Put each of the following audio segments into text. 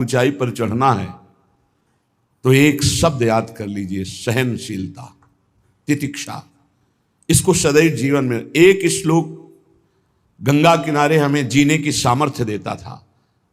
ऊंचाई पर चढ़ना है तो एक शब्द याद कर लीजिए, सहनशीलता, तितिक्षा। इसको सदैव जीवन में, एक श्लोक गंगा किनारे हमें जीने की सामर्थ्य देता था।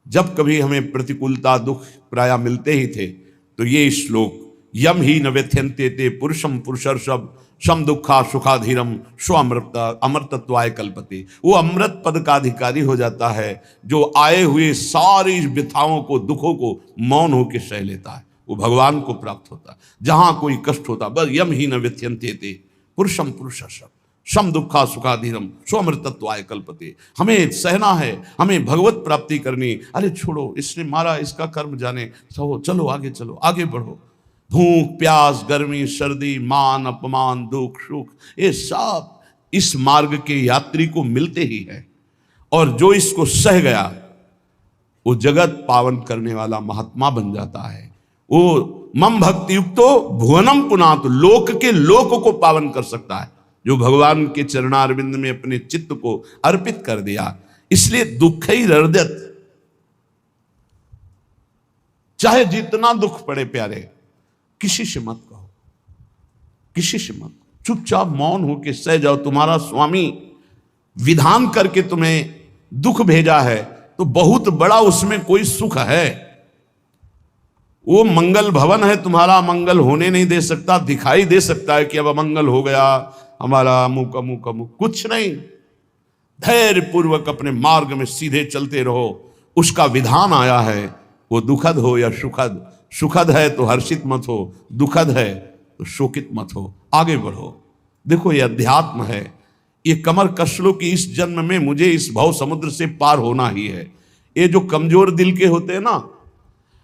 जब कभी हमें प्रतिकूलता दुख प्राय मिलते ही थे तो ये श्लोक, यम ही न व्यथ्यन्ते ते पुरुषम पुरुषर्षभ सम दुखा सुखाधीरम स्व अमृतत्वाय कल्पते। वो अमृत पद का अधिकारी हो जाता है जो आए हुए सारी व्यथाओं को, दुखों को मौन होकर सह लेता है, वो भगवान को प्राप्त होता है। जहां कोई कष्ट होता, बस यम ही न व्यथ्यन्ते ते पुरुषम पुरुषर्षभ सम दुखा सुखाधीरम स्व अमृतत्वाय कल्पते। हमें सहना है, हमें भगवत प्राप्ति करनी। अरे छोड़ो, इसने मारा, इसका कर्म जाने, चलो आगे, चलो आगे बढ़ो। भूख प्यास गर्मी सर्दी मान अपमान दुख सुख, ये सब इस मार्ग के यात्री को मिलते ही है। और जो इसको सह गया वो जगत पावन करने वाला महात्मा बन जाता है। वो मम भक्ति युक्तो भुवनम पुनात, लोक के लोक को पावन कर सकता है जो भगवान के चरणारविंद में अपने चित्त को अर्पित कर दिया। इसलिए दुख ही हृदय, चाहे जितना दुख पड़े प्यारे, किसी से मत कहो, किसी से मत, चुपचाप मौन होकर सह जाओ। तुम्हारा स्वामी विधान करके तुम्हें दुख भेजा है तो बहुत बड़ा उसमें कोई सुख है। वो मंगल भवन है, तुम्हारा मंगल होने नहीं दे सकता। दिखाई दे सकता है कि अब अमंगल हो गया हमारा, अमुक अमुक अमुक, कुछ नहीं। धैर्य पूर्वक अपने मार्ग में सीधे चलते रहो। उसका विधान आया है, वो दुखद हो या सुखद, सुखद है तो हर्षित मत हो, दुखद है तो शोकित मत हो, आगे बढ़ो। देखो ये अध्यात्म है, ये कमर कस लो कि इस जन्म में मुझे इस भव समुद्र से पार होना ही है। ये जो कमजोर दिल के होते हैं ना,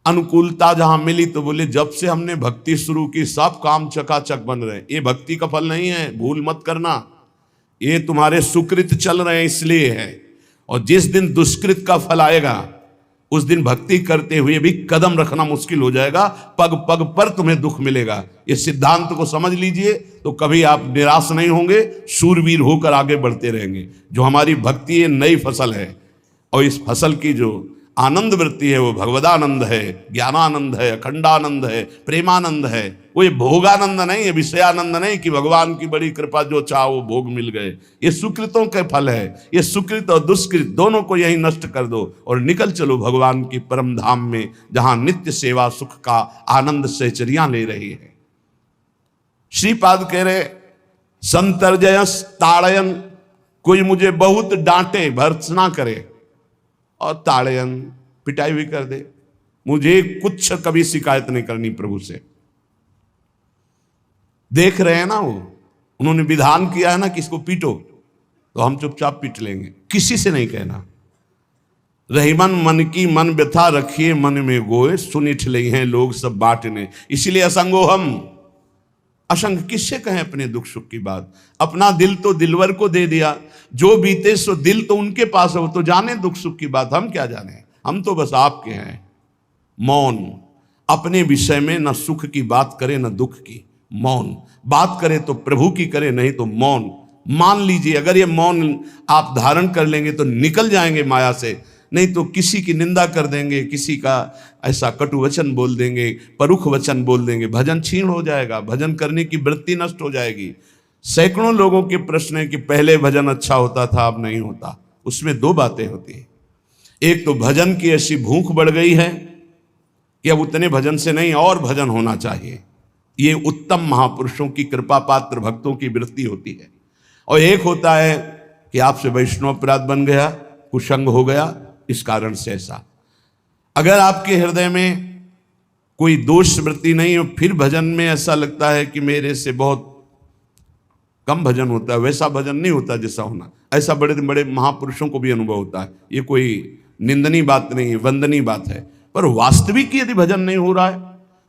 अनुकूलता जहां मिली तो बोले जब से हमने भक्ति शुरू की सब काम चकाचक बन रहे। ये भक्ति का फल नहीं है, भूल मत करना। ये तुम्हारे सुकृत चल रहे हैं इसलिए है। और जिस दिन दुष्कृत का फल आएगा उस दिन भक्ति करते हुए भी कदम रखना मुश्किल हो जाएगा, पग पग पर तुम्हें दुख मिलेगा। ये सिद्धांत को समझ लीजिए तो कभी आप निराश नहीं होंगे, शूरवीर होकर आगे बढ़ते रहेंगे। जो हमारी भक्ति ये नई फसल है और इस फसल की जो आनंद वृत्ति है वो भगवदानंद है, ज्ञानानंद है, अखंडानंद है, प्रेमानंद है। वो ये भोगानंद नहीं है, विषयानंद नहीं कि भगवान की बड़ी कृपा जो चाह वो भोग मिल गए। ये सुकृतों के फल है। ये सुकृत और दुष्कृत दोनों को यही नष्ट कर दो और निकल चलो भगवान की परम धाम में, जहां नित्य सेवा सुख का आनंद सहचरियां ले रही है। श्रीपाद कह रहे, संतर्जयस ताड़यन, कोई मुझे बहुत डांटे भर्त्सना करे और ताड़यन पिटाई भी कर दे, मुझे कुछ कभी शिकायत नहीं करनी प्रभु से। देख रहे हैं ना, वो उन्होंने विधान किया है ना कि इसको पीटो, तो हम चुपचाप पीट लेंगे, किसी से नहीं कहना। रहीमन मन की मन व्यथा रखिए मन में गोए, सुनिठ ले हैं लोग सब बांटने। इसलिए असंगो हम, असंग किससे कहें अपने दुख सुख की बात। अपना दिल तो दिलवर को दे दिया, जो बीते सो दिल तो उनके पास है, वो तो जाने दुख सुख की बात, हम क्या जाने। हम तो बस आपके हैं। मौन, अपने विषय में न सुख की बात करे न दुख की, मौन। बात करे तो प्रभु की करे, नहीं तो मौन। मान लीजिए अगर ये मौन आप धारण कर लेंगे तो निकल जाएंगे माया से, नहीं तो किसी की निंदा कर देंगे, किसी का ऐसा कटु वचन बोल देंगे, परुख वचन बोल देंगे, भजन छीण हो जाएगा, भजन करने की वृत्ति नष्ट हो जाएगी। सैकड़ों लोगों के प्रश्न है कि पहले भजन अच्छा होता था अब नहीं होता। उसमें दो बातें होती है, एक तो भजन की ऐसी भूख बढ़ गई है कि अब उतने भजन से नहीं और भजन होना चाहिए। ये उत्तम महापुरुषों की कृपा पात्र भक्तों की वृत्ति होती है। और एक होता है कि आपसे वैष्णव अपराध बन गया, कुसंग हो गया, इस कारण से ऐसा। अगर आपके हृदय में कोई दोष वृत्ति नहीं हो, फिर भजन में ऐसा लगता है कि मेरे से बहुत कम भजन होता है, वैसा भजन नहीं होता जैसा होना। ऐसा बड़े बड़े महापुरुषों को भी अनुभव होता है। ये कोई निंदनीय बात नहीं है, वंदनीय बात है। पर वास्तविक यदि भजन नहीं हो रहा है,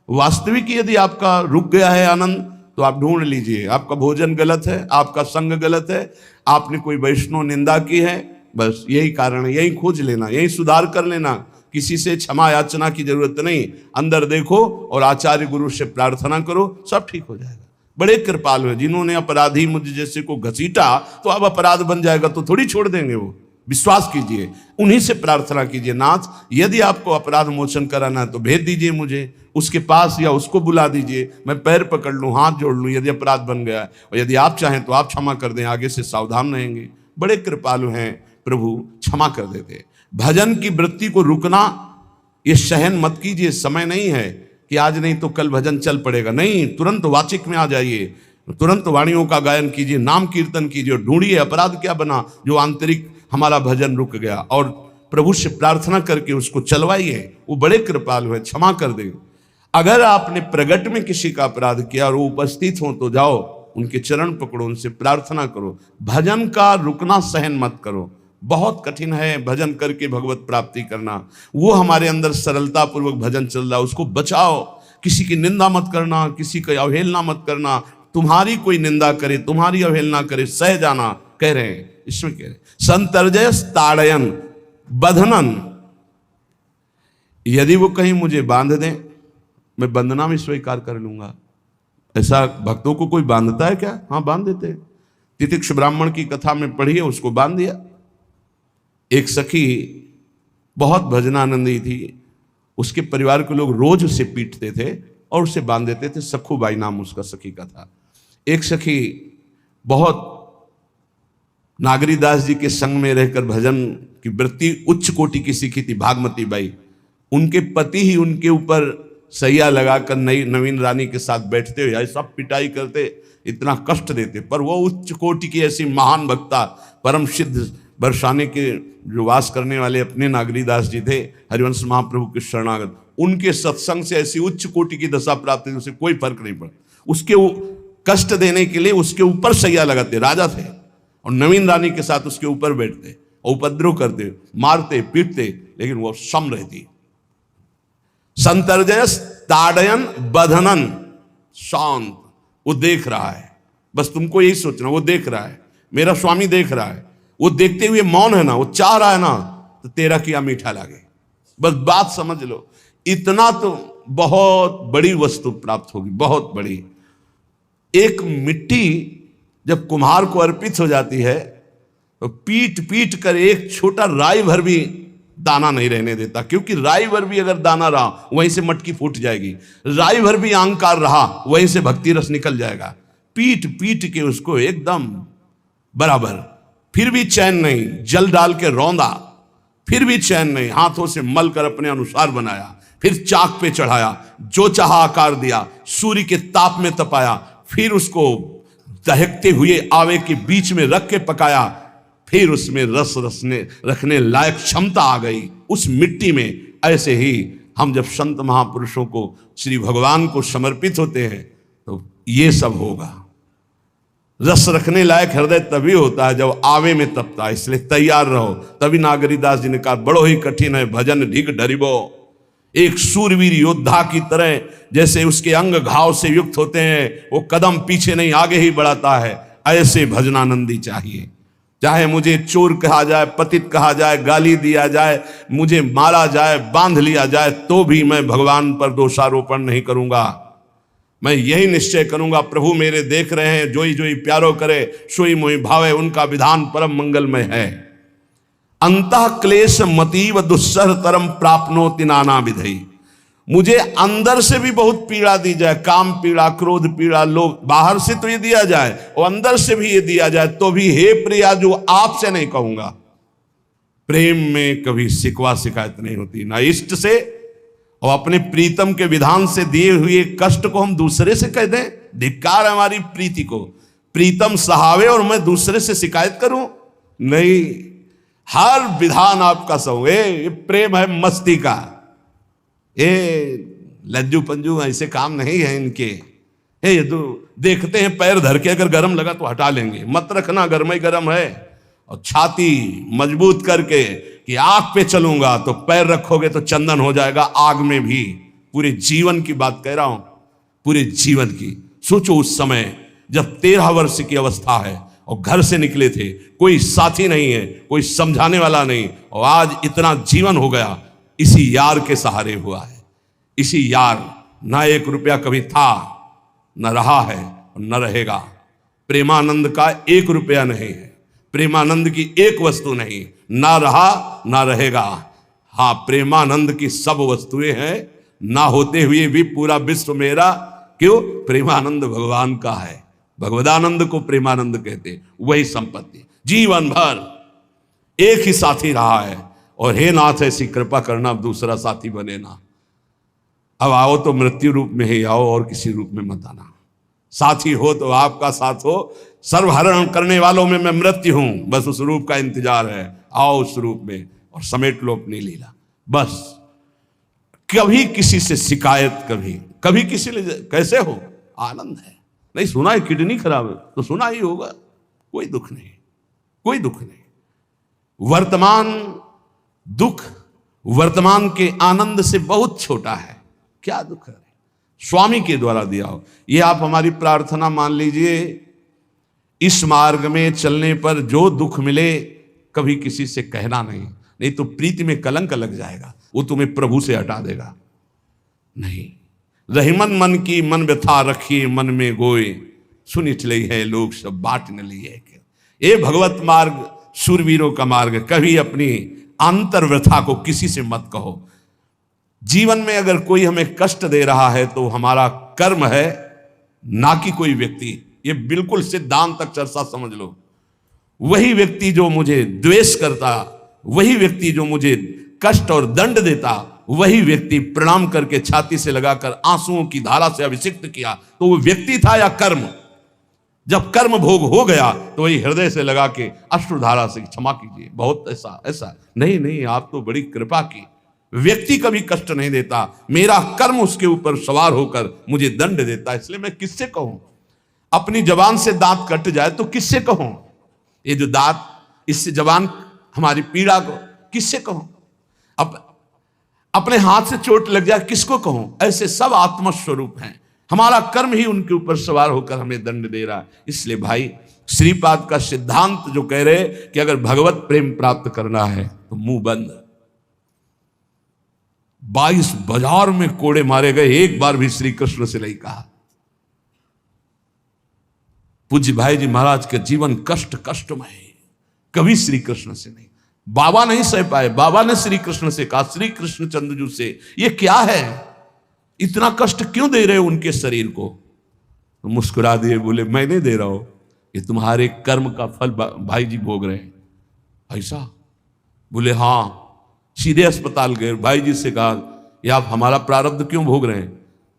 वास्तविक यदि आपका रुक गया है आनंद, तो आप ढूंढ लीजिए आपका भोजन गलत है, आपका संग गलत है, आपने कोई वैष्णव निंदा की है। बस यही कारण है, यही खोज लेना, यही सुधार कर लेना। किसी से क्षमा याचना की जरूरत नहीं, अंदर देखो और आचार्य गुरु से प्रार्थना करो, सब ठीक हो जाएगा। बड़े कृपालु है, जिन्होंने अपराधी मुझ जैसे को घसीटा तो अब अपराध बन जाएगा तो थोड़ी छोड़ देंगे वो। विश्वास कीजिए, उन्हीं से प्रार्थना कीजिए, नाथ यदि आपको अपराध मोचन कराना है तो भेज दीजिए मुझे उसके पास, या उसको बुला दीजिए, मैं पैर पकड़ लूँ, हाथ जोड़ लूँ यदि अपराध बन गया है, और यदि आप चाहें तो आप क्षमा कर दें, आगे से सावधान रहेंगे। बड़े कृपालु हैं प्रभु, क्षमा कर देते। भजन की वृत्ति को रुकना ये सहन मत कीजिए। समय नहीं है कि आज नहीं तो कल भजन चल पड़ेगा, नहीं, तुरंत वाचिक में आ जाइए, तुरंत वाणियों का गायन कीजिए, नाम कीर्तन कीजिए, ढूंढिए अपराध क्या बना जो आंतरिक हमारा भजन रुक गया, और प्रभु से प्रार्थना करके उसको चलवाइए। वो बड़े कृपालु है, क्षमा कर दें। अगर आपने प्रगट में किसी का अपराध किया और वो उपस्थित हो तो जाओ उनके चरण पकड़ो, उनसे प्रार्थना करो। भजन का रुकना सहन मत करो। बहुत कठिन है भजन करके भगवत प्राप्ति करना। वो हमारे अंदर सरलता पूर्वक भजन चल रहा है, उसको बचाओ। किसी की निंदा मत करना, किसी की अवहेलना मत करना। तुम्हारी कोई निंदा करे, तुम्हारी अवहेलना करे, सह जाना, कह रहे हैं इसमें, कह रहे संतर्जय ताड़यन बंधनन। यदि वो कहीं मुझे बांध दें, मैं बंधना में स्वीकार कर लूंगा। ऐसा भक्तों को कोई बांधता है क्या? हाँ, बांध देते। तितिक्ष ब्राह्मण की कथा में पढ़िए, उसको बांध दिया। एक सखी बहुत भजनानंदी थी, उसके परिवार के लोग रोज उसे पीटते थे और उसे बांध देते थे। सखूबाई नाम उसका सखी का था। एक सखी बहुत नागरीदास जी के संग में रहकर भजन की वृत्ति उच्च कोटि की सीखी थी, भागमती बाई। उनके पति ही उनके ऊपर सैया लगाकर नवीन रानी के साथ बैठते हुए ऐसा पिटाई करते, इतना कष्ट देते, पर वो उच्च कोटि की ऐसी महान भक्ता, परम सिद्ध बरसाने के जो वास करने वाले अपने नागरीदास जी थे, हरिवंश महाप्रभु के शरणागत, उनके सत्संग से ऐसी उच्च कोटि की दशा प्राप्त हुई, उसे कोई फर्क नहीं पड़ा। उसके कष्ट देने के लिए उसके ऊपर सैया लगाते, राजा थे, और नवीन रानी के साथ उसके ऊपर बैठते और उपद्रव करते, मारते पीटते, लेकिन वो सम रहती। संतर्जय ताड़यन बंधनन, शांत। वो देख रहा है, बस तुमको यही सोचना, वो देख रहा है, मेरा स्वामी देख रहा है। वो देखते हुए मौन है ना, वो चाह रहा है ना, तो तेरा किया मीठा लागे। बस बात समझ लो, इतना तो बहुत बड़ी वस्तु प्राप्त होगी, बहुत बड़ी। एक मिट्टी जब कुम्हार को अर्पित हो जाती है तो पीट पीट कर एक छोटा राई भर भी दाना नहीं रहने देता, क्योंकि राई भर भी अगर दाना रहा वहीं से मटकी फूट जाएगी, राई भर भी अहंकार रहा वहीं से भक्ति रस निकल जाएगा। पीट पीट के उसको एकदम बराबर, फिर भी चैन नहीं, जल डाल के रौंदा, फिर भी चैन नहीं, हाथों से मल कर अपने अनुसार बनाया, फिर चाक पे चढ़ाया, जो चाहा आकार दिया, सूर्य के ताप में तपाया, फिर उसको दहकते हुए आवे के बीच में रख के पकाया, फिर उसमें रस रखने लायक क्षमता आ गई उस मिट्टी में। ऐसे ही हम जब संत महापुरुषों को, श्री भगवान को समर्पित होते हैं तो ये सब होगा। रस रखने लायक हृदय तभी होता है जब आवे में तपता है, इसलिए तैयार रहो। तभी नागरीदास जी ने कहा, बड़ो ही कठिन है भजन ढिग डरिबो। एक सूरवीर योद्धा की तरह जैसे उसके अंग घाव से युक्त होते हैं, वो कदम पीछे नहीं आगे ही बढ़ाता है, ऐसे भजनानंदी चाहिए। चाहे मुझे चोर कहा जाए, पतित कहा जाए, गाली दिया जाए, मुझे मारा जाए, बांध लिया जाए, तो भी मैं भगवान पर दोषारोपण नहीं करूंगा। मैं यही निश्चय करूंगा, प्रभु मेरे देख रहे हैं, जोई जोई प्यारो करे सोई मोई भावे, उनका विधान परम मंगलमय है। अंतः क्लेश मतीव दुस्सह तरम प्राप्नोति नाना विधि। मुझे अंदर से भी बहुत पीड़ा दी जाए, काम पीड़ा, क्रोध पीड़ा, लोभ, बाहर से तो ये दिया जाए और अंदर से भी ये दिया जाए, तो भी हे प्रिया जो आपसे नहीं कहूंगा। प्रेम में कभी शिकवा शिकायत नहीं होती, ना इष्ट से और अपने प्रीतम के विधान से दिए हुए कष्ट को हम दूसरे से कह दें। धिक्कार हमारी प्रीति को, प्रीतम सहावे और मैं दूसरे से शिकायत करूं? नहीं, हर विधान आपका सहो। ये प्रेम है मस्ती का, ये लज्जू पंजू ऐसे काम नहीं है इनके। ये तो देखते हैं पैर धर के, अगर गर्म लगा तो हटा लेंगे, मत रखना गर्म ही गर्म है। और छाती मजबूत करके कि आग पे चलूंगा, तो पैर रखोगे तो चंदन हो जाएगा आग में भी। पूरे जीवन की बात कह रहा हूं, पूरे जीवन की। सोचो उस समय जब 13 वर्ष की अवस्था है और घर से निकले थे, कोई साथी नहीं है, कोई समझाने वाला नहीं, और आज इतना जीवन हो गया इसी यार के सहारे हुआ है। इसी यार, ना 1 रुपया कभी था, न रहा है और न रहेगा। प्रेमानंद का 1 रुपया नहीं है, प्रेमानंद की एक वस्तु नहीं, ना रहा ना रहेगा। हाँ, प्रेमानंद की सब वस्तुएं हैं, ना होते हुए भी पूरा विश्व मेरा। क्यों? प्रेमानंद भगवान का है। भगवदानंद को प्रेमानंद कहते। वही संपत्ति जीवन भर एक ही साथी रहा है। और हे नाथ, ऐसी कृपा करना, अब दूसरा साथी बने ना। अब आओ तो मृत्यु रूप में ही आओ, और किसी रूप में मत आना। साथी हो तो आपका साथ हो। सर्वहरण करने वालों में मैं मृत्यु हूं, बस उस रूप का इंतजार है। आओ उस रूप में और समेट लो अपनी लीला। बस कभी किसी से शिकायत, कभी किसी लिए कैसे हो, आनंद है। नहीं सुना है किडनी खराब है तो सुना ही होगा, कोई दुख नहीं, कोई दुख नहीं। वर्तमान दुख वर्तमान के आनंद से बहुत छोटा है। क्या दुख है? स्वामी के द्वारा दिया हो। ये आप हमारी प्रार्थना मान लीजिए, इस मार्ग में चलने पर जो दुख मिले कभी किसी से कहना नहीं तो प्रीति में कलंक लग जाएगा, वो तुम्हें प्रभु से हटा देगा। नहीं, रहीमन मन की मन व्यथा रखिए मन में गोए, सुन चले है लोग सब बाट न लिए। ये भगवत मार्ग शूरवीरों का मार्ग। कभी अपनी अंतर व्यथा को किसी से मत कहो। जीवन में अगर कोई हमें कष्ट दे रहा है तो हमारा कर्म है, ना कि कोई व्यक्ति। ये बिल्कुल सिद्धांत तक चर्चा समझ लो। वही व्यक्ति जो मुझे द्वेष करता, वही व्यक्ति जो मुझे कष्ट और दंड देता, वही व्यक्ति प्रणाम करके छाती से लगाकर आंसुओं की धारा से अभिषिक्त किया, तो वो व्यक्ति था या कर्म? जब कर्म भोग हो गया तो वही हृदय से लगा के अश्रुधारा से क्षमा कीजिए, बहुत ऐसा नहीं, आप तो बड़ी कृपा की। व्यक्ति कभी कष्ट नहीं देता, मेरा कर्म उसके ऊपर सवार होकर मुझे दंड देता। इसलिए मैं किससे कहूं? अपनी जबान से दांत कट जाए तो किससे कहूं? ये जो दांत, इससे जबान हमारी पीड़ा को किससे कहूं? अपने हाथ से चोट लग जाए किसको कहूं? ऐसे सब आत्मस्वरूप हैं। हमारा कर्म ही उनके ऊपर सवार होकर हमें दंड दे रहा है। इसलिए भाई, श्रीपाद का सिद्धांत जो कह रहे कि अगर भगवत प्रेम प्राप्त करना है तो मुंह बंद। 22 बाजार में कोड़े मारे गए, एक बार भी श्री कृष्ण से नहीं कहा। पूज्य भाई जी महाराज का जीवन कष्टमय है, कभी श्री कृष्ण से नहीं। बाबा नहीं सह पाए, बाबा ने श्री कृष्ण से कहा, श्री कृष्ण चंद्रजू से, ये क्या है, इतना कष्ट क्यों दे रहे हो उनके शरीर को? तो मुस्कुरा दिए, बोले मैं नहीं दे रहा हूं, ये तुम्हारे कर्म का फल भाई जी भोग रहे हैं। ऐसा? बोले हाँ। सीधे अस्पताल गए, भाई जी से कहा, ये आप हमारा प्रारब्ध क्यों भोग रहे हैं?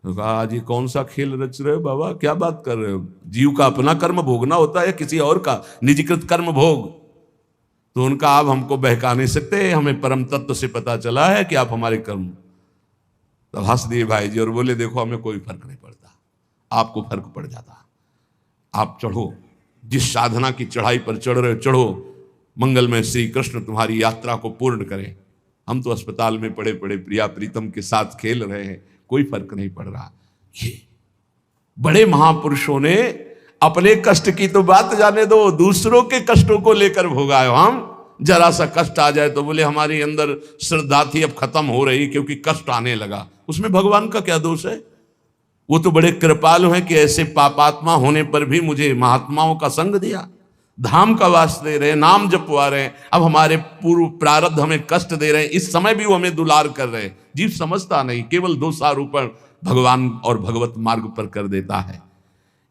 तो कहा, आज ये कौन सा खेल रच रहे हो बाबा, क्या बात कर रहे हो? जीव का अपना कर्म भोगना होता है या किसी और का निजीकृत कर्म भोग? तो उनका आप हमको बहका नहीं सकते, हमें परम तत्व से पता चला है कि आप हमारे कर्म। तब हंस दिए भाई जी और बोले, देखो हमें कोई फर्क नहीं पड़ता, आपको फर्क पड़ जाता। आप चढ़ो, जिस साधना की चढ़ाई पर चढ़ रहे हो चढ़ो, मंगलमय श्री कृष्ण तुम्हारी यात्रा को पूर्ण करें। हम तो अस्पताल में पड़े पड़े प्रिया प्रीतम के साथ खेल रहे हैं, कोई फर्क नहीं पड़ रहा। ये बड़े महापुरुषों ने अपने कष्ट की तो बात जाने दो, दूसरों के कष्टों को लेकर भोगा है। हम जरा सा कष्ट आ जाए तो बोले हमारी अंदर श्रद्धा थी अब खत्म हो रही क्योंकि कष्ट आने लगा। उसमें भगवान का क्या दोष है? वो तो बड़े कृपालु हैं कि ऐसे पापात्मा होने पर भी मुझे महात्माओं का संग दिया, धाम का वास दे रहे, नाम जपवा रहे हैं। अब हमारे पूर्व प्रारब्ध हमें कष्ट दे रहे हैं, इस समय भी वो हमें दुलार कर रहे हैं। जीव समझता नहीं, केवल दोषारोपण भगवान और भगवत मार्ग पर कर देता है।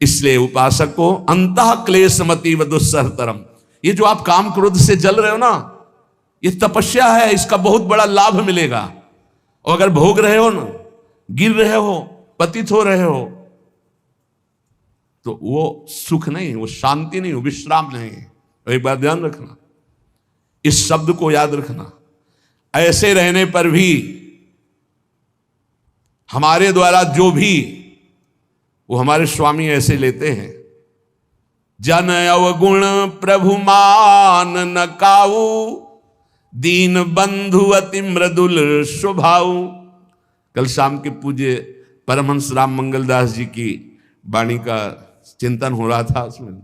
इसलिए उपासक को अंतः क्लेशमति व दुस्सहतरम, ये जो आप काम क्रोध से जल रहे हो ना, ये तपस्या है, इसका बहुत बड़ा लाभ मिलेगा। और अगर भोग रहे हो ना, गिर रहे हो, पतित हो रहे हो, तो वो सुख नहीं, वो शांति नहीं, वो विश्राम नहीं। तो एक बात ध्यान रखना, इस शब्द को याद रखना। ऐसे रहने पर भी हमारे द्वारा जो भी, वो हमारे स्वामी ऐसे लेते हैं, जन अवगुण प्रभु मान न काऊ, दीन बंधु अति मृदुल स्वभाव। कल शाम के पूज्य परमहंस राम मंगलदास जी की वाणी का चिंतन हो रहा था, उसमें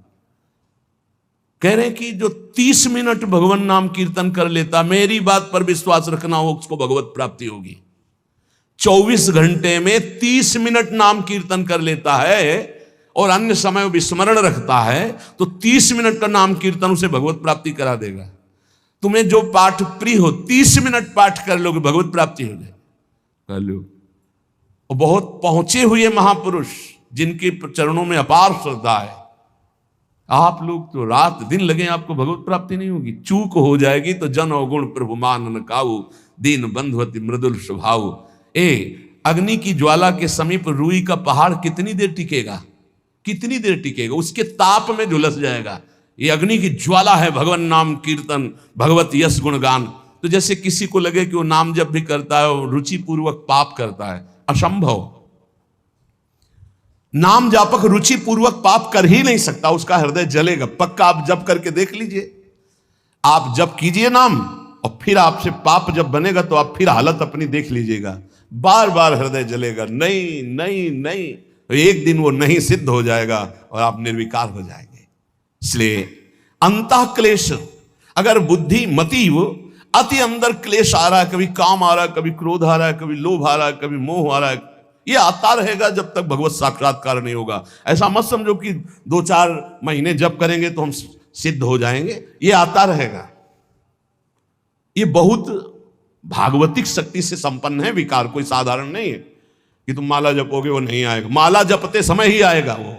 कह रहे कि जो 30 मिनट भगवान नाम कीर्तन कर लेता, मेरी बात पर विश्वास रखना हो, उसको भगवत प्राप्ति होगी। 24 घंटे में 30 मिनट नाम कीर्तन कर लेता है और अन्य समय विस्मरण रखता है, तो 30 मिनट का नाम कीर्तन उसे भगवत प्राप्ति करा देगा। तुम्हें जो पाठ प्रिय हो 30 मिनट पाठ कर लोगे, भगवत प्राप्ति हो जाए, कर लो। और बहुत पहुंचे हुए महापुरुष जिनके चरणों में अपार श्रद्धा है, आप लोग तो रात दिन लगे आपको भगवत प्राप्ति नहीं होगी। चूक हो जाएगी तो जन अवगुण प्रभु मान न काऊ, दीन बंधुवती मृदुल स्वभाव। अग्नि की ज्वाला के समीप रुई का पहाड़ कितनी देर टिकेगा, कितनी देर टिकेगा, उसके ताप में झुलस जाएगा। ये अग्नि की ज्वाला है, भगवान नाम कीर्तन, भगवत यश गुणगान। तो जैसे किसी को लगे कि वो नाम जब भी करता है वो रुचि पूर्वक पाप करता है, असंभव। नाम जापक रुचि पूर्वक पाप कर ही नहीं सकता, उसका हृदय जलेगा पक्का। आप जप करके देख लीजिए, आप जप कीजिए नाम और फिर आपसे पाप जब बनेगा तो आप फिर हालत अपनी देख लीजिएगा, बार बार हृदय जलेगा, नहीं नहीं नहीं। तो एक दिन वो नहीं सिद्ध हो जाएगा और आप निर्विकार हो जाएंगे। इसलिए अंतः क्लेश, अगर बुद्धि मति वो अति अंदर क्लेश आ रहा है, कभी काम आ रहा है, कभी क्रोध आ रहा है, कभी लोभ आ रहा है, कभी मोह आ रहा है, ये आता रहेगा जब तक भगवत साक्षात्कार नहीं होगा। ऐसा मत समझो कि 2-4 महीने जप करेंगे तो हम सिद्ध हो जाएंगे, ये आता रहेगा। ये बहुत भागवतिक शक्ति से संपन्न है विकार, कोई साधारण नहीं है कि तुम माला जपोगे वो नहीं आएगा, माला जपते समय ही आएगा वो।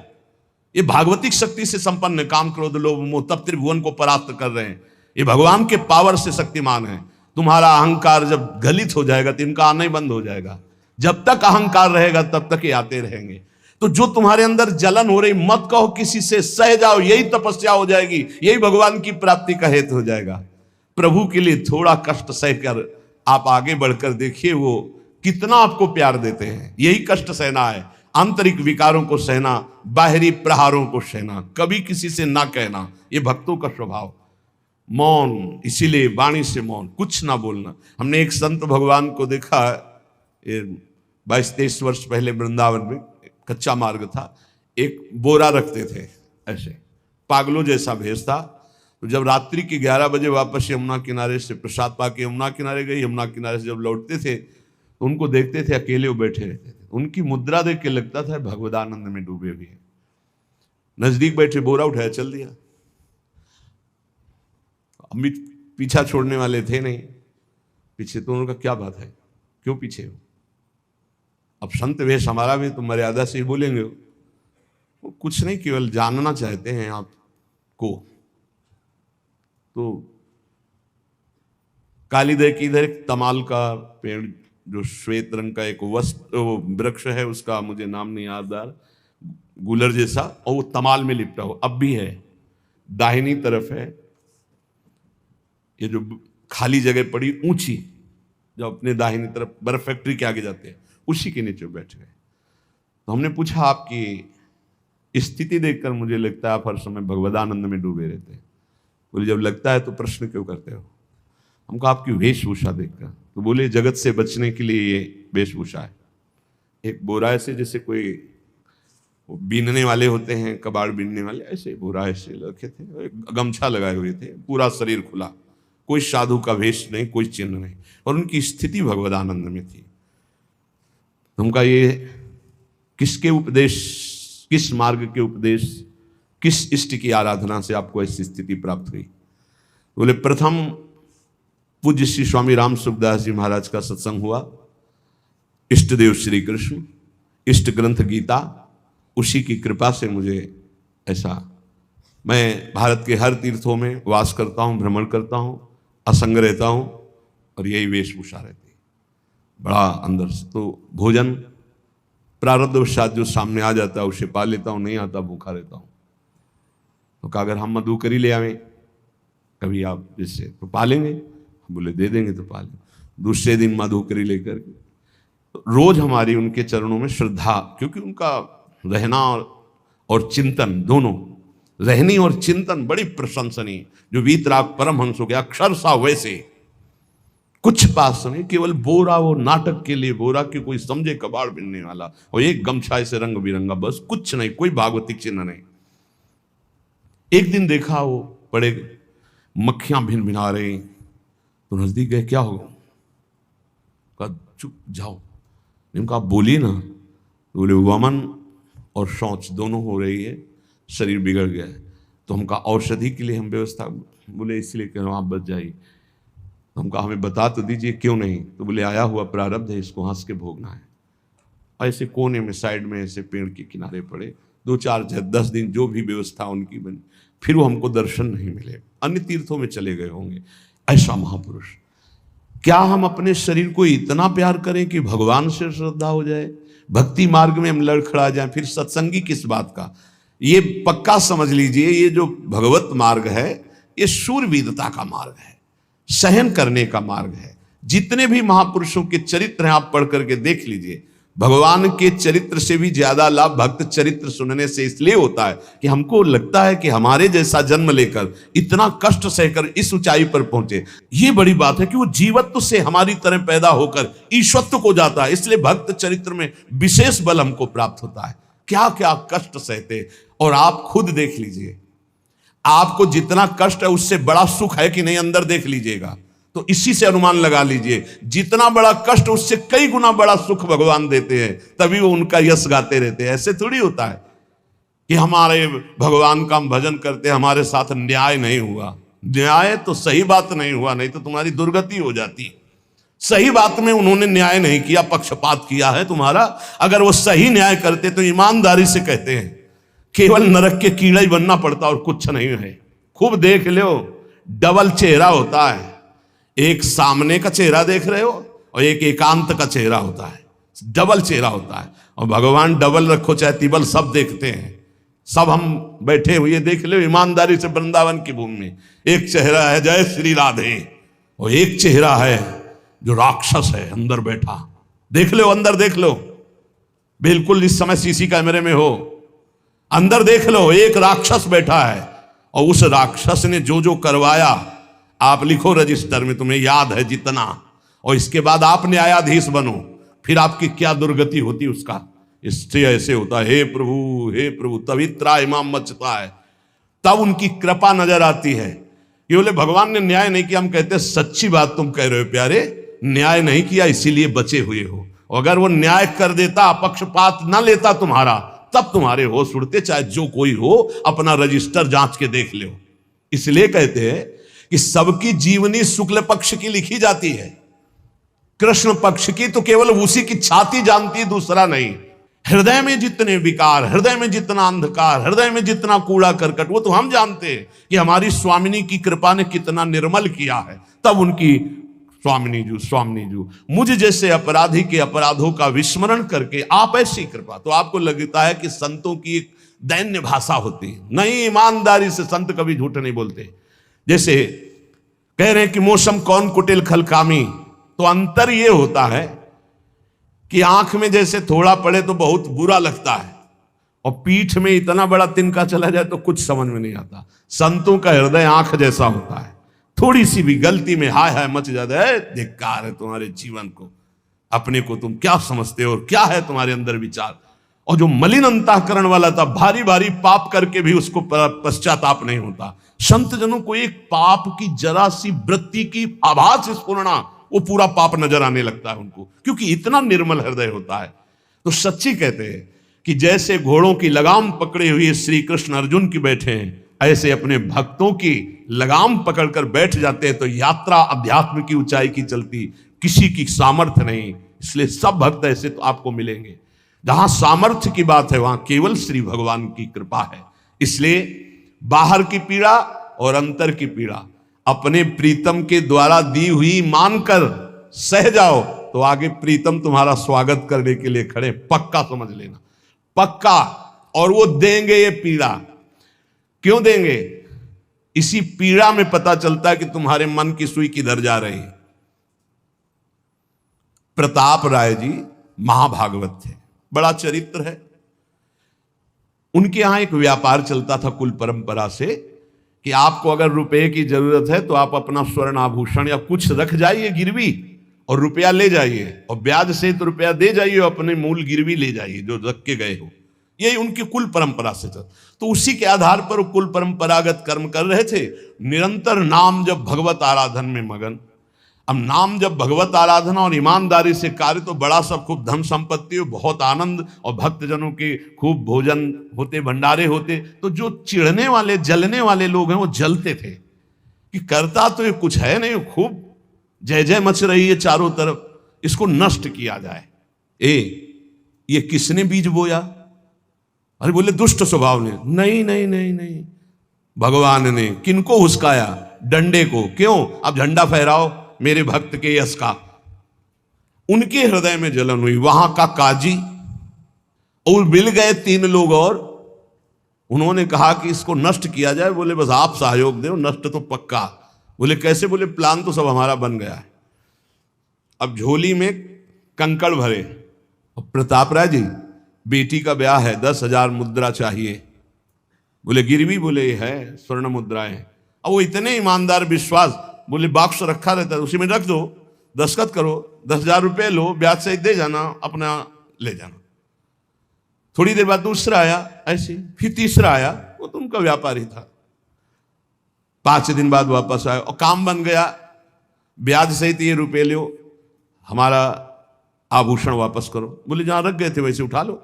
ये भागवतिक शक्ति से संपन्न है, काम क्रोध लोभ मोह तब त्रिभुवन को परास्त कर रहे हैं। ये भगवान के पावर से शक्तिमान है। तुम्हारा अहंकार जब गलित हो जाएगा तो इनका आना ही बंद हो जाएगा। जब तक अहंकार रहेगा तब तक ये आते रहेंगे। तो जो तुम्हारे अंदर जलन हो रही, मत कहो किसी से, सह जाओ, यही तपस्या हो जाएगी, यही भगवान की प्राप्ति का हेतु हो जाएगा। प्रभु के लिए थोड़ा कष्ट सहकर आप आगे बढ़कर देखिए वो कितना आपको प्यार देते हैं। यही कष्ट सहना है, आंतरिक विकारों को सहना, बाहरी प्रहारों को सहना, कभी किसी से ना कहना, ये भक्तों का स्वभाव। मौन, इसीलिए वाणी से मौन, कुछ ना बोलना। हमने एक संत भगवान को देखा, 22-23 वर्ष पहले वृंदावन में कच्चा मार्ग था, एक बोरा रखते थे ऐसे, पागलों जैसा भेष था। तो जब रात्रि के 11 बजे वापस यमुना किनारे से प्रसाद पाके यमुना किनारे गए, यमुना किनारे से जब लौटते थे तो उनको देखते थे अकेले वो बैठे रहते थे। उनकी मुद्रा देख के लगता था भगवदानंद में डूबे हुए हैं। नजदीक बैठे, बोरा उठाया, चल दिया। अम्मी पीछा छोड़ने वाले थे नहीं, पीछे तो उनका क्या बात है, क्यों पीछे हो? अब संत वेश हमारा भी तो मर्यादा से ही बोलेंगे, वो कुछ नहीं, केवल जानना चाहते हैं आपको। तो कालीदय की इधर एक तमाल का पेड़, जो श्वेत रंग का एक वृक्ष है, उसका मुझे नाम नहीं याद आ रहा, गुलर जैसा, और वो तमाल में लिपटा हो, अब भी है। दाहिनी तरफ है ये जो खाली जगह पड़ी ऊंची, जो अपने दाहिनी तरफ बर्फ फैक्ट्री के आगे जाते हैं, उसी के नीचे बैठ गए। तो हमने पूछा, आपकी स्थिति देखकर मुझे लगता है आप हर समय भगवदानंद में डूबे रहते हैं। बोले जब लगता है तो प्रश्न क्यों करते हो? हमको आपकी वेशभूषा देखकर। तो बोले जगत से बचने के लिए ये वेशभूषा है। एक बोरा ऐसे, जैसे कोई बीनने वाले होते हैं, कबाड़ बीनने वाले, ऐसे बोरा ऐसे रखे थे, गमछा लगाए हुए थे, पूरा शरीर खुला, कोई साधु का वेश नहीं, कोई चिन्ह नहीं, और उनकी स्थिति भगवदानंद में थी। उनका ये किसके उपदेश, किस मार्ग के उपदेश, किस इष्ट की आराधना से आपको ऐसी स्थिति प्राप्त हुई? बोले प्रथम पूज्य श्री स्वामी राम सुखदास जी महाराज का सत्संग हुआ, इष्ट देव श्री कृष्ण, इष्ट ग्रंथ गीता, उसी की कृपा से मुझे ऐसा, मैं भारत के हर तीर्थों में वास करता हूँ, भ्रमण करता हूँ, असंग रहता हूँ, और यही वेशभूषा रहती है बड़ा अंदर से। तो भोजन प्रारब्धवशात जो सामने आ जाता है उसे पा लेता हूँ, नहीं आता भूखा रहता हूँ। तो कहा अगर हम मधुकरी ले आवें कभी आप जिससे तो पा लेंगे, बोले दे देंगे तो पा लेंगे। दूसरे दिन मधुकरी लेकर के, तो रोज हमारी उनके चरणों में श्रद्धा, क्योंकि उनका रहना और चिंतन दोनों, रहनी और चिंतन बड़ी प्रशंसनीय। जो वीतराग परमहंस हो गया, अक्षर सा वैसे कुछ पास नहीं, केवल बोरा, वो नाटक के लिए बोरा कि कोई समझे कबाड़ बिनने वाला, और एक गमछा ऐसे रंग बिरंगा, बस कुछ नहीं, कोई भागवतिक चिन्ह नहीं। एक दिन देखा वो बड़े मक्खियां भिन भिना रही, तो नजदीक गए, क्या होगा? कहा चुप जाओ। इनका बोली ना, तो बोले वमन और शौच दोनों हो रही है, शरीर बिगड़ गया है। तो हमका औषधि के लिए हम व्यवस्था, बोले इसलिए कह रहा हूँ आप बच जाइए। तो हमका हमें बता तो दीजिए क्यों नहीं। तो बोले आया हुआ प्रारब्ध है, इसको हंस के भोगना है। ऐसे कोने में साइड में ऐसे पेड़ के किनारे पड़े 2-4-10 दिन जो भी व्यवस्था उनकी बनी, फिर वो हमको दर्शन नहीं मिले, अन्य तीर्थों में चले गए होंगे। ऐसा महापुरुष, क्या हम अपने शरीर को इतना प्यार करें कि भगवान से श्रद्धा हो जाए, भक्ति मार्ग में हम लड़खड़ा जाएं, फिर सत्संगी किस बात का। ये पक्का समझ लीजिए, ये जो भगवत मार्ग है ये शूरवीरता का मार्ग है, सहन करने का मार्ग है। जितने भी महापुरुषों के चरित्र हैं आप पढ़ करके देख लीजिए, भगवान के चरित्र से भी ज्यादा लाभ भक्त चरित्र सुनने से इसलिए होता है कि हमको लगता है कि हमारे जैसा जन्म लेकर इतना कष्ट सहकर इस ऊंचाई पर पहुंचे। ये बड़ी बात है कि वो जीवत्व से हमारी तरह पैदा होकर ईश्वत्व को जाता है, इसलिए भक्त चरित्र में विशेष बल हमको प्राप्त होता है। क्या क्या कष्ट सहते, और आप खुद देख लीजिए, आपको जितना कष्ट है उससे बड़ा सुख है कि नहीं, अंदर देख लीजिएगा तो इसी से अनुमान लगा लीजिए, जितना बड़ा कष्ट उससे कई गुना बड़ा सुख भगवान देते हैं, तभी वो उनका यश गाते रहते हैं। ऐसे थोड़ी होता है कि हमारे भगवान का हम भजन करते हमारे साथ न्याय नहीं हुआ। न्याय तो सही बात नहीं हुआ, नहीं तो तुम्हारी दुर्गति हो जाती। सही बात में उन्होंने न्याय नहीं किया, पक्षपात किया है तुम्हारा। अगर वो सही न्याय करते तो ईमानदारी से कहते हैं केवल नरक के कीड़ा ही बनना पड़ता और कुछ नहीं है। खूब देख लो, डबल चेहरा होता है, एक सामने का चेहरा देख रहे हो और एक एकांत का चेहरा होता है, डबल चेहरा होता है। और भगवान डबल रखो चाहे तिबल, सब देखते हैं। सब हम बैठे हुए देख लो ईमानदारी से वृंदावन की भूमि में, एक चेहरा है जय श्री राधे और एक चेहरा है जो राक्षस है अंदर बैठा। देख लो, अंदर देख लो, बिल्कुल इस समय सीसी कैमरे में हो, अंदर देख लो, एक राक्षस बैठा है और उस राक्षस ने जो जो करवाया आप लिखो रजिस्टर में, तुम्हें याद है जितना, और इसके बाद आप न्यायाधीश बनो, फिर आपकी क्या दुर्गति होती उसका। इससे ऐसे होता है हे प्रभु तभी त्राहिमाम मचता है, तब उनकी कृपा नजर आती है कि बोले भगवान ने न्याय नहीं किया। हम कहते सच्ची बात तुम कह रहे हो प्यारे, न्याय नहीं किया इसीलिए बचे हुए हो। अगर वो न्याय कर देता, पक्षपात ना लेता तुम्हारा, तब तुम्हारे होश उड़ते, चाहे जो कोई हो, अपना रजिस्टर जांच के देख लो। इसलिए कहते हैं कि सबकी जीवनी शुक्ल पक्ष की लिखी जाती है, कृष्ण पक्ष की तो केवल उसी की छाती जानती है, दूसरा नहीं। हृदय में जितने विकार, हृदय में जितना अंधकार, हृदय में जितना कूड़ा करकट, वो तो हम जानते हैं कि हमारी स्वामिनी की कृपा ने कितना निर्मल किया है। तब उनकी स्वामिनी जू मुझ जैसे अपराधी के अपराधों का विस्मरण करके आप ऐसी कृपा। तो आपको लगता है कि संतों की एक दैन्य भाषा होती है, नहीं, ईमानदारी से संत कभी झूठ नहीं बोलते। जैसे कह रहे हैं कि मौसम कौन कुटिल खलकामी, तो अंतर ये होता है कि आंख में जैसे थोड़ा पड़े तो बहुत बुरा लगता है, और पीठ में इतना बड़ा तिनका चला जाए तो कुछ समझ में नहीं आता। संतों का हृदय आंख जैसा होता है, थोड़ी सी भी गलती में हाय हाय मच जाता है, धिक्कार है तुम्हारे जीवन को, अपने को तुम क्या समझते हो और क्या है तुम्हारे अंदर विचार। और जो मलिन अंतःकरण वाला था, भारी भारी पाप करके भी उसको पश्चाताप नहीं होता। संत जनों को एक पाप की जरा सी वृत्ति की आभास स्फुरना, वो पूरा पाप नजर आने लगता है उनको, क्योंकि इतना निर्मल हृदय होता है। तो सच्ची कहते हैं कि जैसे घोड़ों की लगाम पकड़े हुए श्री कृष्ण अर्जुन की बैठे हैं, ऐसे अपने भक्तों की लगाम पकड़कर बैठ जाते हैं, तो यात्रा अध्यात्म की ऊंचाई की चलती, किसी की सामर्थ्य नहीं। इसलिए सब भक्त ऐसे तो आपको मिलेंगे। जहां सामर्थ्य की बात है वहां केवल श्री भगवान की कृपा है। इसलिए बाहर की पीड़ा और अंतर की पीड़ा अपने प्रीतम के द्वारा दी हुई मानकर सह जाओ, तो आगे प्रीतम तुम्हारा स्वागत करने के लिए खड़े, पक्का समझ लेना, पक्का। और वो देंगे ये पीड़ा, क्यों देंगे? इसी पीड़ा में पता चलता है कि तुम्हारे मन की सुई किधर जा रही है। प्रताप राय जी महाभागवत थे, बड़ा चरित्र है। उनके यहां एक व्यापार चलता था कुल परंपरा से कि आपको अगर रुपए की जरूरत है तो आप अपना स्वर्ण आभूषण या कुछ रख जाइए गिरवी और रुपया ले जाइए, और ब्याज सहित तो रुपया दे जाइए, अपने मूल गिरवी ले जाइए जो रख के गए हो। यही उनकी कुल परंपरा से था। तो उसी के आधार पर वो कुल परंपरागत कर्म कर रहे थे, निरंतर नाम जब भगवत आराधन में मगन। अब नाम जब भगवत आराधना और ईमानदारी से कार्य तो बड़ा सब खूब धन संपत्ति हो, बहुत आनंद और भक्तजनों के खूब भोजन होते, भंडारे होते, तो जो चिढ़ने वाले जलने वाले लोग हैं वो जलते थे कि करता तो ये कुछ है नहीं, खूब जय जय मच रही है चारों तरफ, इसको नष्ट किया जाए। ये किसने बीज बोया? अरे बोले दुष्ट स्वभाव ने। नहीं नहीं नहीं नहीं, भगवान ने। किनको हुस्काया? डंडे को। क्यों? अब झंडा फहराओ मेरे भक्त के यश का। उनके हृदय में जलन हुई। वहां का काजी और मिल गए 3 लोग और उन्होंने कहा कि इसको नष्ट किया जाए। बोले बस आप सहयोग दो, नष्ट तो पक्का। बोले कैसे? बोले प्लान तो सब हमारा बन गया है। अब झोली में कंकड़ भरे। प्रताप राय जी बेटी का ब्याह है, 10,000 मुद्रा चाहिए। बोले गिरवी? बोले है, स्वर्ण मुद्राएं। अब वो इतने ईमानदार, विश्वास, बोले बॉक्स रखा रहता है उसी में रख दो, दस्तखत करो, 10,000 रुपये लो, ब्याज से दे जाना, अपना ले जाना। थोड़ी देर बाद दूसरा आया ऐसे, फिर तीसरा आया, वो तो उनका व्यापारी था। 5 दिन बाद वापस आया और काम बन गया, ब्याज सहित ये रुपये लो, हमारा आभूषण वापस करो। बोले जहां रख गए थे वैसे उठा लो।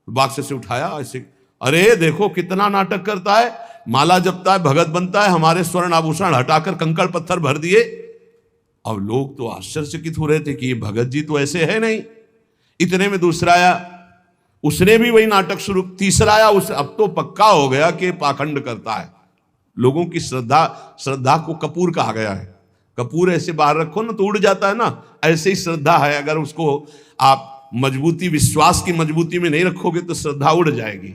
बॉक्स से उठाया ऐसे। अरे देखो कितना नाटक करता है, माला जपता है, भगत बनता है, हमारे स्वर्ण आभूषण हटाकर कंकड़ पत्थर भर दिए। अब लोग तो आश्चर्यचकित हो रहे थे कि ये भगत जी तो ऐसे है नहीं। इतने में दूसरा आया, उसने भी वही नाटक शुरू। तीसरा आया, उस अब तो पक्का हो गया कि पाखंड करता है। लोगों की श्रद्धा को कपूर कहा गया है। कपूर ऐसे बाहर रखो ना तो उड़ जाता है ना, ऐसे ही श्रद्धा है। अगर उसको आप मजबूती, विश्वास की मजबूती में नहीं रखोगे तो श्रद्धा उड़ जाएगी।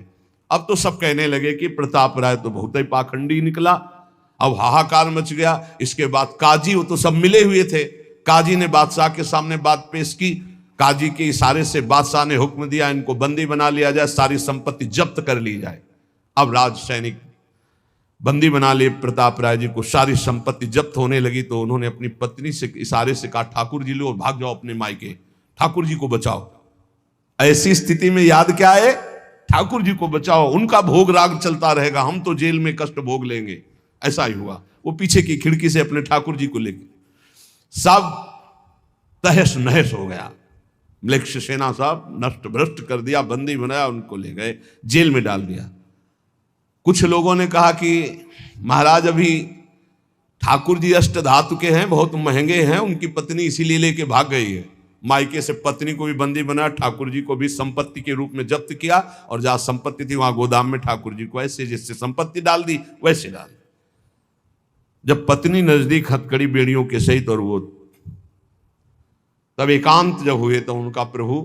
अब तो सब कहने लगे कि प्रताप राय तो बहुत ही पाखंडी निकला। अब हाहाकार मच गया। इसके बाद काजी, वो तो सब मिले हुए थे, काजी ने बादशाह के सामने बात पेश की। काजी के इशारे से बादशाह ने हुक्म दिया इनको बंदी बना लिया जाए, सारी संपत्ति जब्त कर ली जाए। अब राज सैनिक बंदी बना लिए प्रताप राय जी को। सारी संपत्ति जब्त होने लगी तो उन्होंने अपनी पत्नी से इशारे से कहा ठाकुर जी लो और भाग जाओ अपने मायके, ठाकुर जी को बचाओ। ऐसी स्थिति में याद क्या है? ठाकुर जी को बचाओ, उनका भोग राग चलता रहेगा, हम तो जेल में कष्ट भोग लेंगे। ऐसा ही हुआ। वो पीछे की खिड़की से अपने ठाकुर जी को लेके सब तहस नहस हो गया। मलेक्ष सेना साहब नष्ट भ्रष्ट कर दिया, बंदी बनाया, उनको ले गए, जेल में डाल दिया। कुछ लोगों ने कहा कि महाराज अभी ठाकुर जी अष्ट धातु के हैं, बहुत महंगे हैं, उनकी पत्नी इसीलिए लेके भाग गई है। मायके से पत्नी को भी बंदी बनाया, ठाकुर जी को भी संपत्ति के रूप में जब्त किया और जहां संपत्ति थी वहां गोदाम में ठाकुर जी को ऐसे जिससे संपत्ति डाल दी वैसे डाल। जब पत्नी नजदीक हथकड़ी बेड़ियों के सहित और वो तब एकांत जब हुए तो उनका प्रभु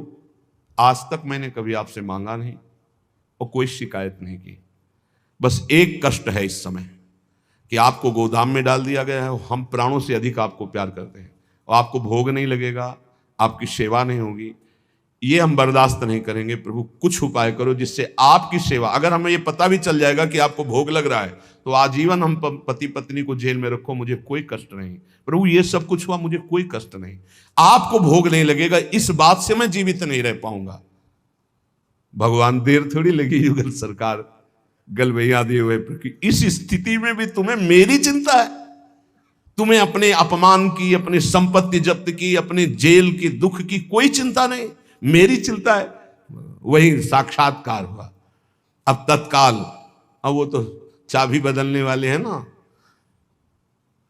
आज तक मैंने कभी आपसे मांगा नहीं और कोई शिकायत नहीं की, बस एक कष्ट है इस समय कि आपको गोदाम में डाल दिया गया है। हम प्राणों से अधिक आपको प्यार करते हैं और आपको भोग नहीं लगेगा, आपकी सेवा नहीं होगी, ये हम बर्दाश्त नहीं करेंगे। प्रभु कुछ उपाय करो जिससे आपकी सेवा, अगर हमें ये पता भी चल जाएगा कि आपको भोग लग रहा है तो आजीवन हम पति पत्नी को जेल में रखो, मुझे कोई कष्ट नहीं। प्रभु ये सब कुछ हुआ, मुझे कोई कष्ट नहीं, आपको भोग नहीं लगेगा, इस बात से मैं जीवित नहीं रह पाऊंगा। भगवान देर थोड़ी लगी युगल सरकार गलबैया दिए हुए, इस स्थिति में भी तुम्हें मेरी चिंता है? तुम्हें अपने अपमान की, अपनी संपत्ति जब्त की, अपने जेल की दुख की कोई चिंता नहीं, मेरी चिंता है। वही साक्षात्कार हुआ। अब तत्काल, अब वो तो चाबी बदलने वाले हैं ना,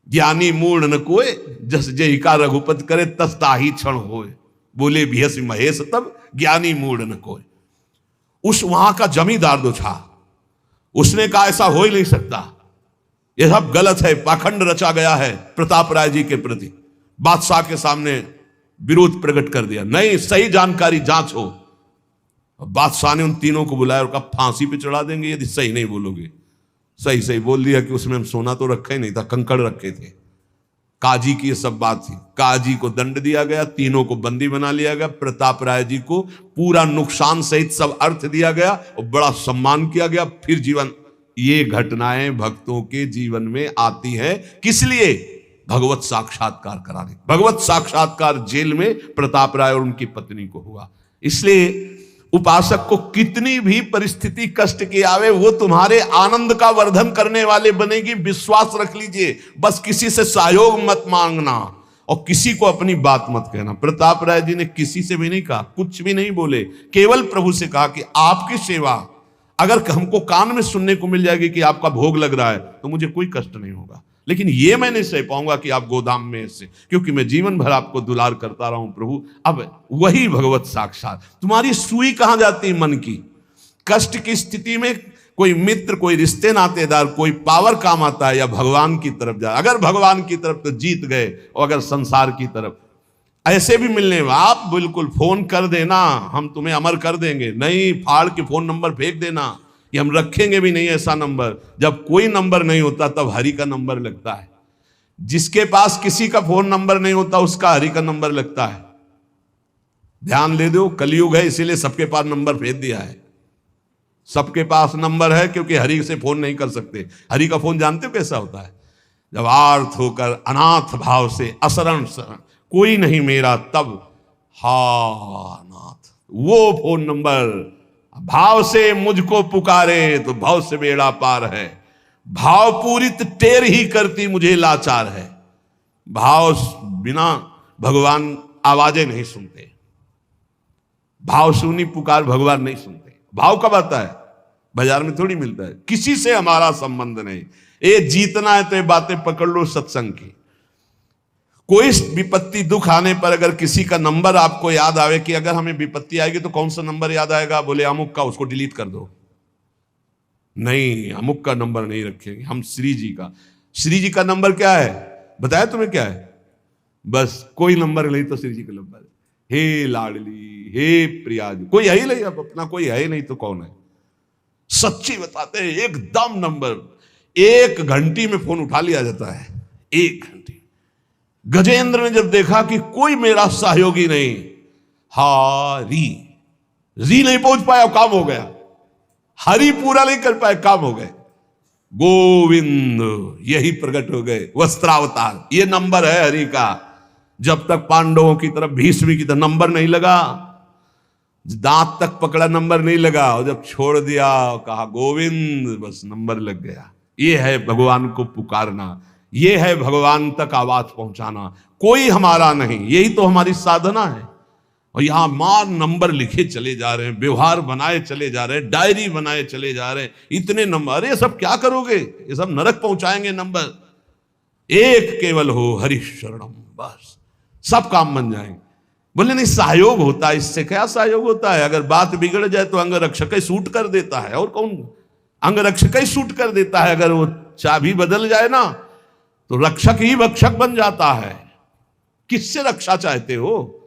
ज्ञानी मूढ़ न कोय, जस जय का रघुपत करे तस ताही क्षण होए, बोले भियस महेश तब ज्ञानी मूढ़ न कोय। उस वहां का जमींदार जो था उसने कहा ऐसा हो ही नहीं सकता, यह सब गलत है, पाखंड रचा गया है प्रताप राय जी के प्रति। बादशाह के सामने विरोध प्रकट कर दिया, नहीं सही जानकारी जांच हो। बादशाह ने उन तीनों को बुलाया और कहा फांसी पे चढ़ा देंगे यदि सही नहीं बोलोगे। सही सही बोल दिया कि उसमें हम सोना तो रखा ही नहीं था, कंकड़ रखे थे। काजी की ये सब बात थी। काजी को दंड दिया गया, तीनों को बंदी बना लिया गया, प्रताप राय जी को पूरा नुकसान सहित सब अर्थ दिया गया और बड़ा सम्मान किया गया। फिर जीवन, ये घटनाएं भक्तों के जीवन में आती हैं किस लिए? भगवत साक्षात्कार कराने। भगवत साक्षात्कार जेल में प्रताप राय और उनकी पत्नी को हुआ। इसलिए उपासक को कितनी भी परिस्थिति कष्ट की आवे, वो तुम्हारे आनंद का वर्धन करने वाले बनेगी, विश्वास रख लीजिए। बस किसी से सहयोग मत मांगना, और किसी को अपनी बात मत कहना। प्रताप राय जी ने किसी से भी नहीं कहा, कुछ भी नहीं बोले, केवल प्रभु से कहा कि आपकी सेवा अगर हमको कान में सुनने को मिल जाएगी कि आपका भोग लग रहा है तो मुझे कोई कष्ट नहीं होगा, लेकिन ये मैं नहीं सह पाऊंगा कि आप गोदाम में से, क्योंकि मैं जीवन भर आपको दुलार करता रहा हूं प्रभु। अब वही भगवत साक्षात, तुम्हारी सुई कहां जाती है मन की। कष्ट की स्थिति में कोई मित्र, कोई रिश्ते नातेदार, कोई पावर काम आता है या भगवान की तरफ जाए। अगर भगवान की तरफ तो जीत गए, और अगर संसार की तरफ ऐसे भी मिलने, आप बिल्कुल फोन कर देना, हम तुम्हें अमर कर देंगे, नहीं फाड़ के फोन नंबर फेंक देना, कि हम रखेंगे भी नहीं ऐसा नंबर। जब कोई नंबर नहीं होता तब हरि का नंबर लगता है। जिसके पास किसी का फोन नंबर नहीं होता उसका हरि का नंबर लगता है। ध्यान ले दो, कलयुग है इसीलिए सबके पास नंबर भेज दिया है। सबके पास नंबर है क्योंकि हरि से फोन नहीं कर सकते। हरि का फोन जानते हो कैसा होता है? जब आर्थ होकर अनाथ भाव से असरण शरण कोई नहीं मेरा, तब हा नाथ, वो फोन नंबर। भाव से मुझको पुकारे तो भाव से बेड़ा पार है, भाव पूरित टेर ही करती मुझे लाचार है। भाव बिना भगवान आवाजें नहीं सुनते, भाव सुनी पुकार भगवान नहीं सुनते। भाव कब आता है? बाजार में थोड़ी मिलता है। किसी से हमारा संबंध नहीं। ये जीतना है तो ये बातें पकड़ लो सत्संग की। कोई विपत्ति दुख आने पर अगर किसी का नंबर आपको याद आवे कि अगर हमें विपत्ति आएगी तो कौन सा नंबर याद आएगा? बोले अमुक का, उसको डिलीट कर दो। नहीं, अमुक का नंबर नहीं रखेंगे हम, श्री जी का। श्री जी का नंबर क्या है बताया तुम्हें? क्या है? बस कोई नंबर नहीं तो श्री जी का नंबर, हे लाडली, हे प्रिया जी, कोई है ही नहीं। अब अपना कोई है ही नहीं तो कौन है? सच्ची बताते हैं, एकदम नंबर। 1 घंटी में फोन उठा लिया जाता है, 1 घंटी। गजेंद्र ने जब देखा कि कोई मेरा सहयोगी नहीं, हरी री नहीं पहुंच पाया, काम हो गया। हरि पूरा नहीं कर पाए, काम हो गए। गोविंद यही प्रकट हो गए, वस्त्रावतार। ये नंबर है हरि का। जब तक पांडवों की तरफ, भीष्म की तरफ नंबर नहीं लगा, दांत तक पकड़ा नंबर नहीं लगा, और जब छोड़ दिया कहा गोविंद, बस नंबर लग गया। ये है भगवान को पुकारना, ये है भगवान तक आवाज पहुंचाना। कोई हमारा नहीं, यही तो हमारी साधना है। और यहां मां नंबर लिखे चले जा रहे हैं, व्यवहार बनाए चले जा रहे हैं, डायरी बनाए चले जा रहे हैं, इतने नंबर। अरे सब क्या करोगे? ये सब नरक पहुंचाएंगे नंबर। एक केवल हो हरि शरणम, बस सब काम बन जाएंगे। बोले नहीं, सहयोग होता है। इससे क्या सहयोग होता है? अगर बात बिगड़ जाए तो अंग रक्षक ही सूट कर देता है, और कौन? अंग रक्षक ही सूट कर देता है। अगर वो चाबी बदल जाए ना तो रक्षक ही भक्षक बन जाता है। किससे रक्षा चाहते हो?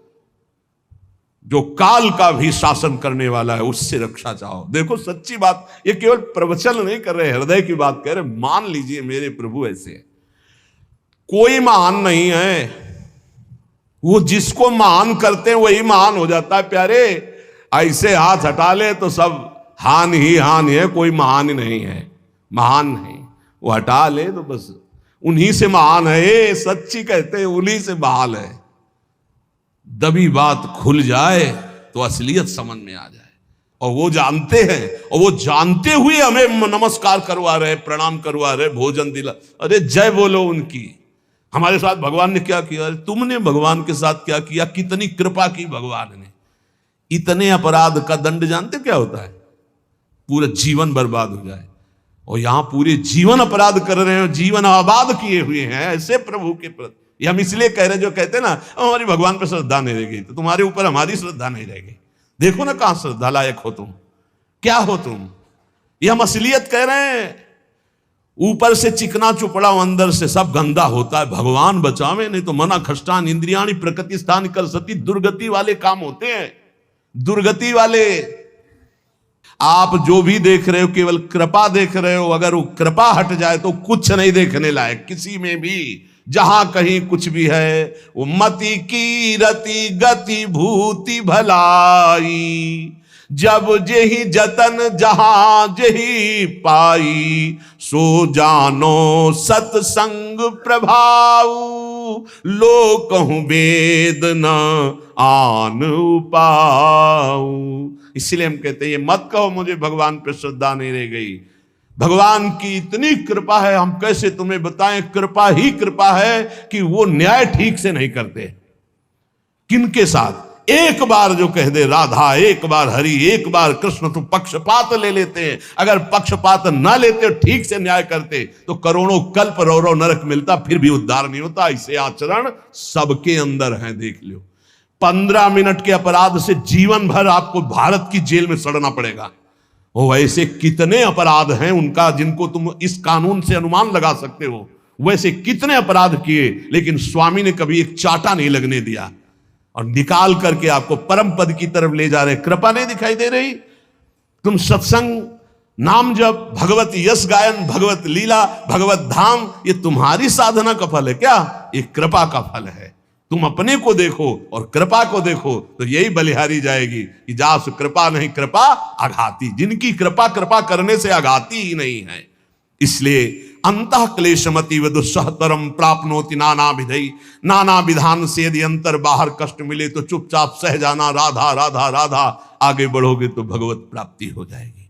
जो काल का भी शासन करने वाला है, उससे रक्षा चाहो। देखो सच्ची बात, ये केवल प्रवचन नहीं कर रहे, हृदय की बात कह रहे। मान लीजिए मेरे प्रभु ऐसे है, कोई महान नहीं है। वो जिसको महान करते हैं वही महान हो जाता है प्यारे। ऐसे हाथ हटा ले तो सब हान ही हान है, कोई महान ही नहीं है, महान नहीं। वो हटा ले तो बस उन्हीं से महान है। सच्ची कहते हैं, उन्हीं से बहाल है। दबी बात खुल जाए तो असलियत समझ में आ जाए। और वो जानते हैं, और वो जानते हुए हमें नमस्कार करवा रहे, प्रणाम करवा रहे, भोजन दिला। अरे जय बोलो उनकी। हमारे साथ भगवान ने क्या किया? अरे तुमने भगवान के साथ क्या किया? कितनी कृपा की भगवान ने। इतने अपराध का दंड जानते क्या होता है? पूरा जीवन बर्बाद हो जाए। और यहां पूरे जीवन अपराध कर रहे हैं, जीवन आबाद किए हुए हैं ऐसे प्रभु के प्रति। ये हम इसलिए कह रहे हैं, जो कहते हैं ना हमारी भगवान पर श्रद्धा नहीं रहेगी तो तुम्हारे ऊपर हमारी श्रद्धा नहीं रहेगी। देखो ना कहां श्रद्धा लायक हो तुम, क्या हो तुम। ये हम असलियत कह रहे हैं। ऊपर से चिकना चुपड़ा, अंदर से सब गंदा होता है। भगवान बचावे, नहीं तो मना खष्टान इंद्रियाणी प्रकृति स्थान कर सती। दुर्गति वाले काम होते हैं, दुर्गति वाले। आप जो भी देख रहे हो केवल कृपा देख रहे हो। अगर वो कृपा हट जाए तो कुछ नहीं देखने लायक किसी में भी। जहां कहीं कुछ भी है वो मति की रति गति भूति भलाई। जब जेहि जतन जहां जेहि पाई, सो जानो सत्संग प्रभाव। लो कहूं वेद न आन उपाऊ। इसलिए हम कहते हैं ये मत कहो मुझे भगवान पे श्रद्धा नहीं रह गई। भगवान की इतनी कृपा है, हम कैसे तुम्हें बताएं। कृपा ही कृपा है कि वो न्याय ठीक से नहीं करते। किनके साथ? एक बार जो कह दे राधा, एक बार हरि, एक बार कृष्ण, तो पक्षपात ले लेते हैं। अगर पक्षपात ना लेते, ठीक से न्याय करते, तो करोड़ों कल्प रौरव नरक मिलता, फिर भी उद्धार नहीं होता। ऐसे आचरण सबके अंदर है, देख लो। 15 मिनट के अपराध से जीवन भर आपको भारत की जेल में सड़ना पड़ेगा। वो ऐसे कितने अपराध हैं उनका, जिनको तुम इस कानून से अनुमान लगा सकते हो। वैसे कितने अपराध किए, लेकिन स्वामी ने कभी एक चाटा नहीं लगने दिया और निकाल करके आपको परम पद की तरफ ले जा रहे। कृपा नहीं दिखाई दे रही? तुम सत्संग, नाम जप, भगवत यश गायन, भगवत लीला, भगवत धाम, ये तुम्हारी साधना का फल है क्या? ये कृपा का फल है। तुम अपने को देखो और कृपा को देखो, तो यही बलिहारी जाएगी कि जास कृपा नहीं कृपा आघाती। जिनकी कृपा कृपा करने से आघाती ही नहीं है। इसलिए अंतः क्लेशमति व दुस्सहतरम प्राप्नोति नाना विधि। नाना विधान से यदि अंतर बाहर कष्ट मिले तो चुपचाप सह जाना, राधा राधा राधा। आगे बढ़ोगे तो भगवत प्राप्ति हो जाएगी।